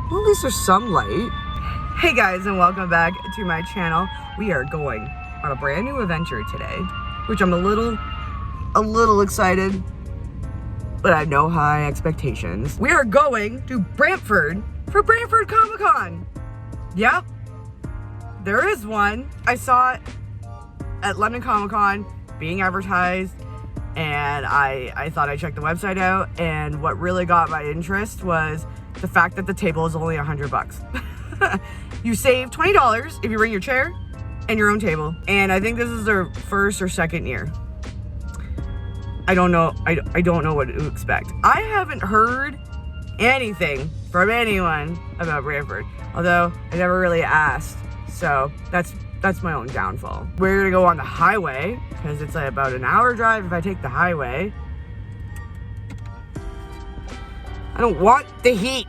Well, at least there's some light. Hey guys, and welcome back to my channel. We are going on a brand new adventure today, which I'm a little excited, but I have no high expectations. We are going to Brantford for Brantford Comic-Con. Yep, there is one. I saw it at London Comic-Con being advertised, and I thought I'd check the website out, and what really got my interest was the fact that the table is only $100. You save $20 if you bring your chair and your own table, and I think this is their first or second year. I don't know. I don't know what to expect. I haven't heard anything from anyone about Brantford, although I never really asked. So that's my own downfall. We're gonna go on the highway because it's like about an hour drive if I take the highway. I don't want the heat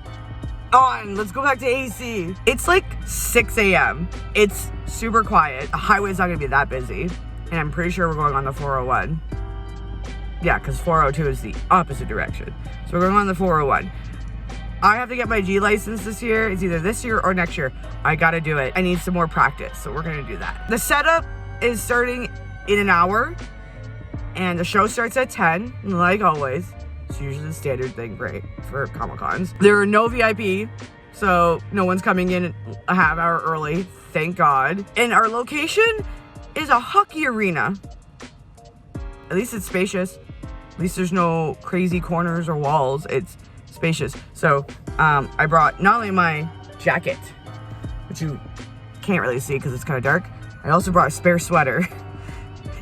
on. Let's go back to AC. It's like 6 a.m. It's super quiet. The highway's not gonna be that busy, and I'm pretty sure we're going on the 401. Yeah, because 402 is the opposite direction. So we're going on the 401. I have to get my G license this year. It's either this year or next year. I gotta do it. I need some more practice, so we're gonna do that. The setup is starting in an hour, and the show starts at 10, like always. It's usually the standard thing, right, for Comic-Cons. There are no VIP, so no one's coming in a half hour early, thank God. And our location is a hockey arena. At least it's spacious. At least there's no crazy corners or walls. It's spacious. So I brought not only my jacket, which you can't really see because it's kind of dark, I also brought a spare sweater.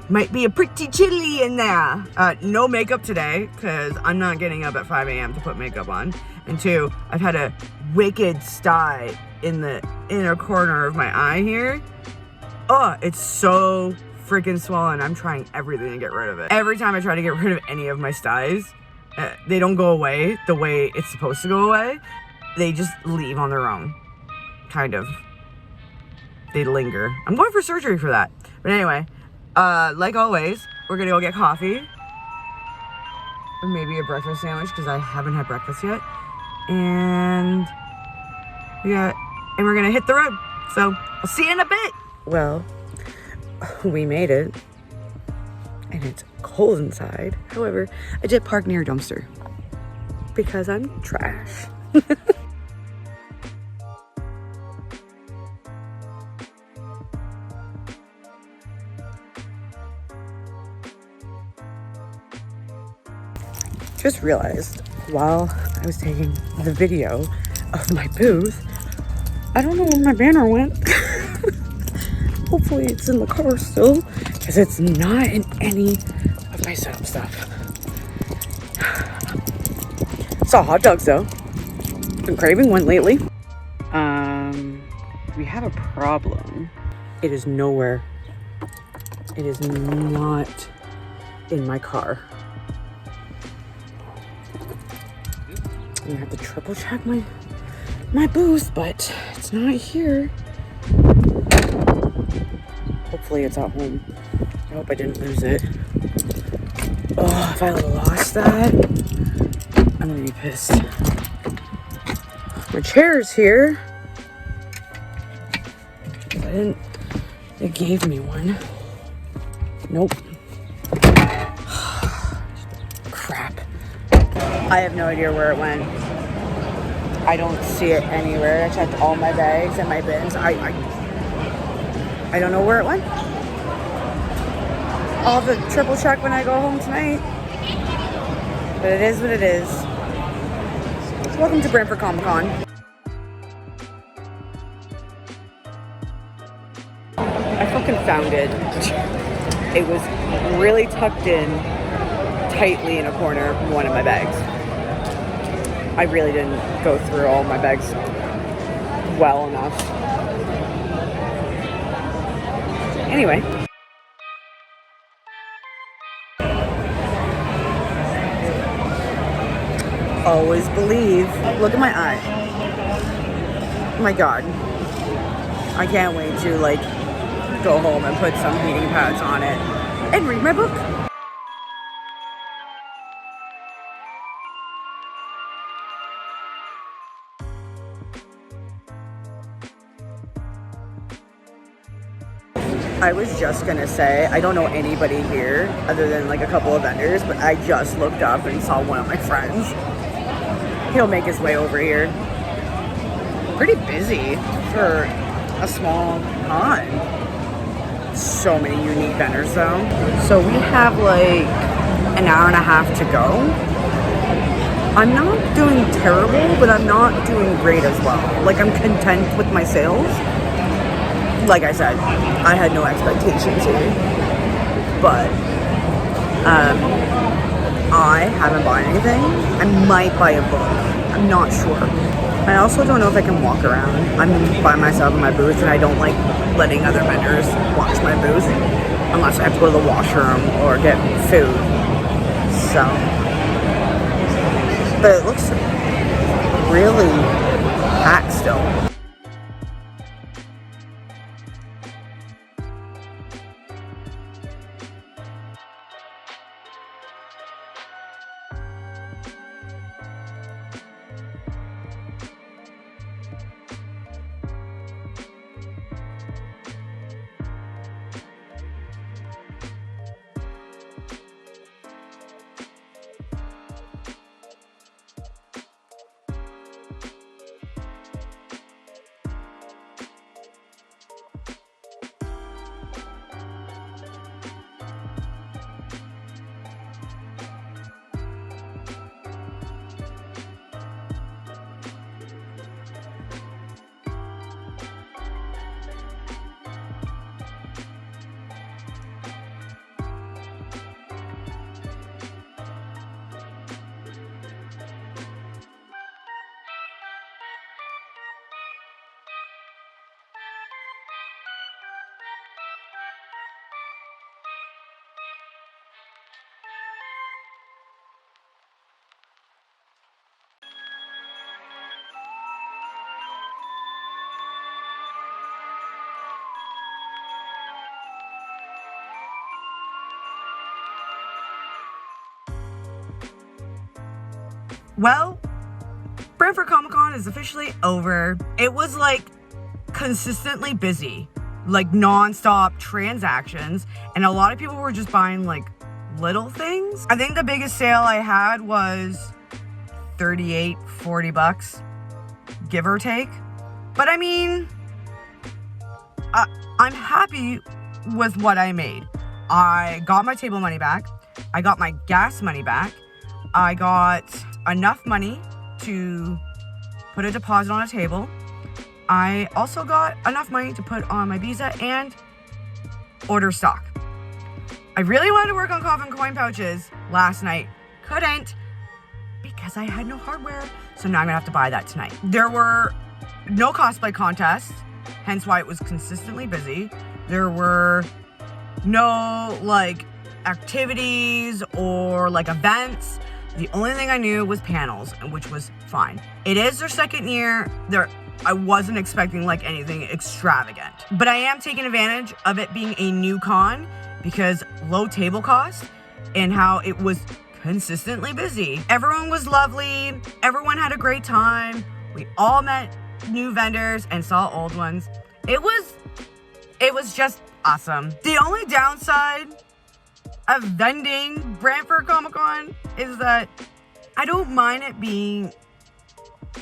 Might be a pretty chilly in there. No makeup today because I'm not getting up at 5 a.m. to put makeup on. And two, I've had a wicked sty in the inner corner of my eye here. Oh, it's so freaking swollen. I'm trying everything to get rid of it. Every time I try to get rid of any of my styes, they don't go away the way it's supposed to go away. They just leave on their own. Kind of. They linger. I'm going for surgery for that. But anyway, like always, we're gonna go get coffee. Or maybe a breakfast sandwich, because I haven't had breakfast yet. And we're gonna hit the road. So I'll see you in a bit. Well, we made it. And it's cold inside. However, I did park near a dumpster because I'm trash. Just realized while I was taking the video of my booth, I don't know where my banner went. Hopefully it's in the car still, because it's not in any of my setup stuff. Saw hot dogs though. Been craving one lately. We have a problem. It is nowhere. It is not in my car. I'm gonna have to triple check my booth, but it's not here. Hopefully it's at home. I hope I didn't lose it. Oh, if I lost that, I'm gonna be pissed. My chair's here. They gave me one. Nope. Crap. I have no idea where it went. I don't see it anywhere. I checked all my bags and my bins. I don't know where it went. I'll have to triple check when I go home tonight. But it is what it is. So welcome to Brantford Comic-Con. I fucking found it. It was really tucked in tightly in a corner of one of my bags. I really didn't go through all my bags well enough. Anyway. Always believe. Look at my eye. Oh my God. I can't wait to go home and put some heating pads on it and read my book. I was just gonna say, I don't know anybody here other than like a couple of vendors, but I just looked up and saw one of my friends. He'll make his way over here. Pretty busy for a small con. So many unique vendors though. So we have like an hour and a half to go. I'm not doing terrible, but I'm not doing great as well. Like, I'm content with my sales. Like I said, I had no expectations here. But I haven't bought anything. I might buy a book. I'm not sure. I also don't know if I can walk around. I'm by myself in my booth, and I don't like letting other vendors watch my booth unless I have to go to the washroom or get food. So, but it looks really packed still. Well, Brantford Comic Con is officially over. It was like consistently busy, like non-stop transactions, and a lot of people were just buying like little things. I think the biggest sale I had was $38-40, give or take. But I mean, I'm happy with what I made. I got my table money back. I got my gas money back. I got enough money to put a deposit on a table. I also got enough money to put on my visa and order stock. I really wanted to work on coffin coin pouches last night. Couldn't because I had no hardware. So now I'm gonna have to buy that tonight. There were no cosplay contests, hence why it was consistently busy. There were no like activities or like events. The only thing I knew was panels, which was fine. It is their second year. I wasn't expecting like anything extravagant, but I am taking advantage of it being a new con because low table cost and how it was consistently busy. Everyone was lovely. Everyone had a great time. We all met new vendors and saw old ones. It was just awesome. The only downside of vending Brantford Comic Con is that I don't mind it being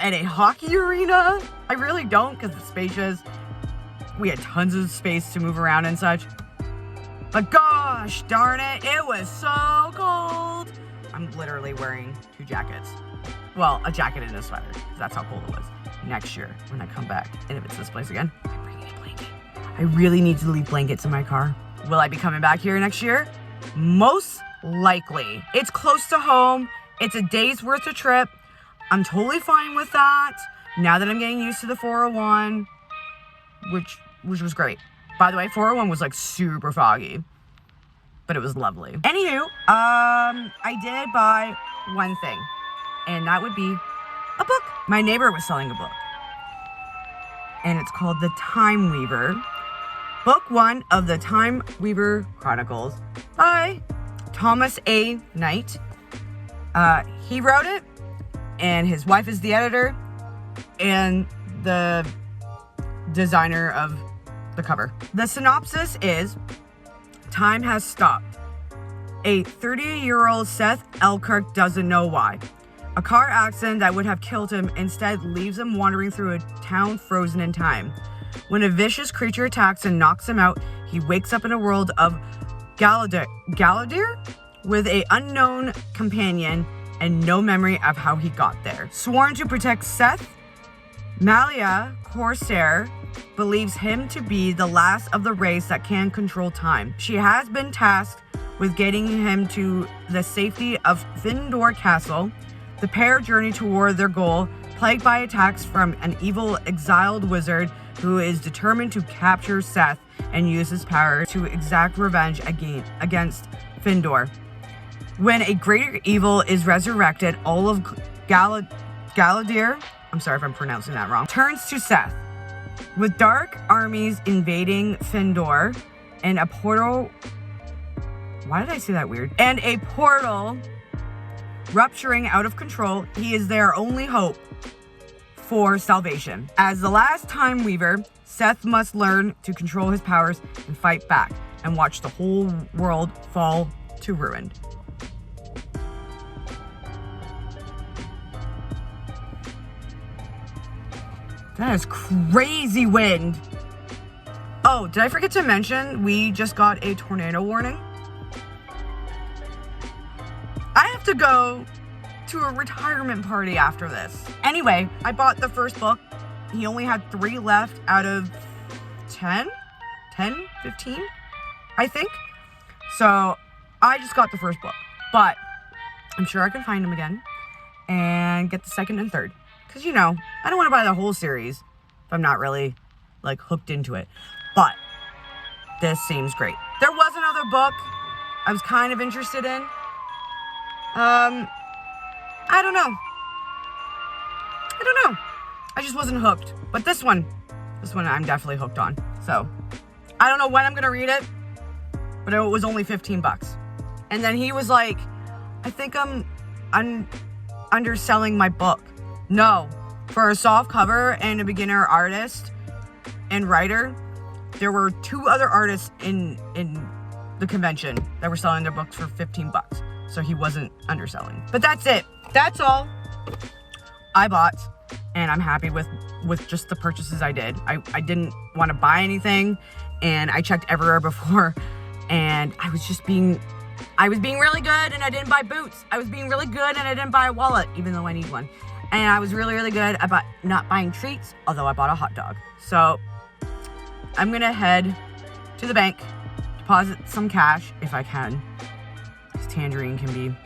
at a hockey arena. I really don't because it's spacious. We had tons of space to move around and such. But gosh darn it, it was so cold. I'm literally wearing 2 jackets. Well, a jacket and a sweater because that's how cold it was. Next year when I come back, and if it's this place again, I'm bringing a blanket. I really need to leave blankets in my car. Will I be coming back here next year? Most likely. It's close to home. It's a day's worth of trip. I'm totally fine with that. Now that I'm getting used to the 401, which was great. By the way, 401 was like super foggy, but it was lovely. Anywho, I did buy one thing, and that would be a book. My neighbor was selling a book, and it's called The Time Weaver. Book 1 of the Time Weaver Chronicles by Thomas A. Knight. He wrote it, and his wife is the editor and the designer of the cover. The synopsis is, time has stopped. A 30-year-old Seth Elkirk doesn't know why. A car accident that would have killed him instead leaves him wandering through a town frozen in time. When a vicious creature attacks and knocks him out, he wakes up in a world of Galadir with an unknown companion and no memory of how he got there. Sworn to protect Seth, Malia Corsair believes him to be the last of the race that can control time. She has been tasked with getting him to the safety of Findor Castle. The pair journey toward their goal, plagued by attacks from an evil exiled wizard who is determined to capture Seth and use his power to exact revenge against Findor. When a greater evil is resurrected, all of Galadir, I'm sorry if I'm pronouncing that wrong, turns to Seth. With dark armies invading Findor and a portal... Why did I say that weird? And a portal rupturing out of control, he is their only hope for salvation. As the last Time Weaver, Seth must learn to control his powers and fight back and watch the whole world fall to ruin. That is crazy wind. Oh, did I forget to mention we just got a tornado warning? I have to go to a retirement party after this. Anyway, I bought the first book. He only had 3 left out of 10, 15, I think. So I just got the first book, but I'm sure I can find him again and get the second and third. Because, you know, I don't want to buy the whole series if I'm not really, like, hooked into it. But this seems great. There was another book I was kind of interested in. I don't know. I just wasn't hooked. But this one I'm definitely hooked on. So, I don't know when I'm going to read it, but it was only $15. And then he was like, I think I'm underselling my book. No, for a soft cover and a beginner artist and writer, there were 2 other artists in the convention that were selling their books for $15. So he wasn't underselling. But that's it. That's all I bought. And I'm happy with just the purchases I did. I didn't want to buy anything. And I checked everywhere before. And I was being really good and I didn't buy boots. I was being really good and I didn't buy a wallet, even though I need one. And I was really, really good about not buying treats, although I bought a hot dog. So I'm going to head to the bank, deposit some cash if I can. Because Tangerine can be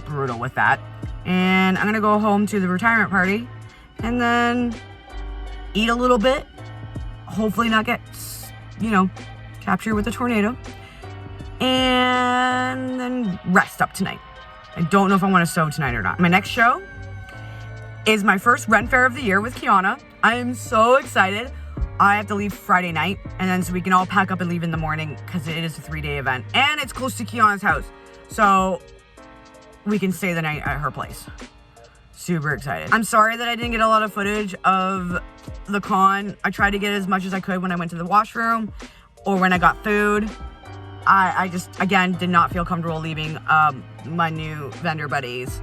brutal with that. And I'm going to go home to the retirement party and then eat a little bit. Hopefully not get, captured with a tornado. And then rest up tonight. I don't know if I want to sew tonight or not. My next show is my first Ren Fair of the year with Kiana. I am so excited. I have to leave Friday night, and then so we can all pack up and leave in the morning because it is a 3-day event. And it's close to Kiana's house, so we can stay the night at her place. Super excited. I'm sorry that I didn't get a lot of footage of the con. I tried to get as much as I could when I went to the washroom or when I got food. I just, again, did not feel comfortable leaving my new vendor buddies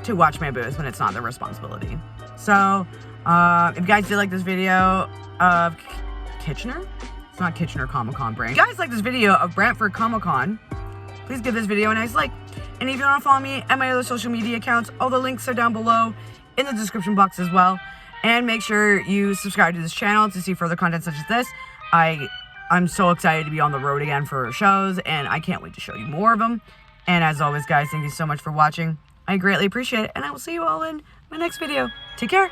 to watch my booth when it's not their responsibility. So, if you guys did like this video of Kitchener, it's not Kitchener Comic-Con brand. If you guys like this video of Brantford Comic-Con, please give this video a nice like. And if you want to follow me and my other social media accounts, all the links are down below in the description box as well. And make sure you subscribe to this channel to see further content such as this. I'm so excited to be on the road again for shows, and I can't wait to show you more of them. And as always, guys, thank you so much for watching. I greatly appreciate it, and I will see you all in my next video. Take care.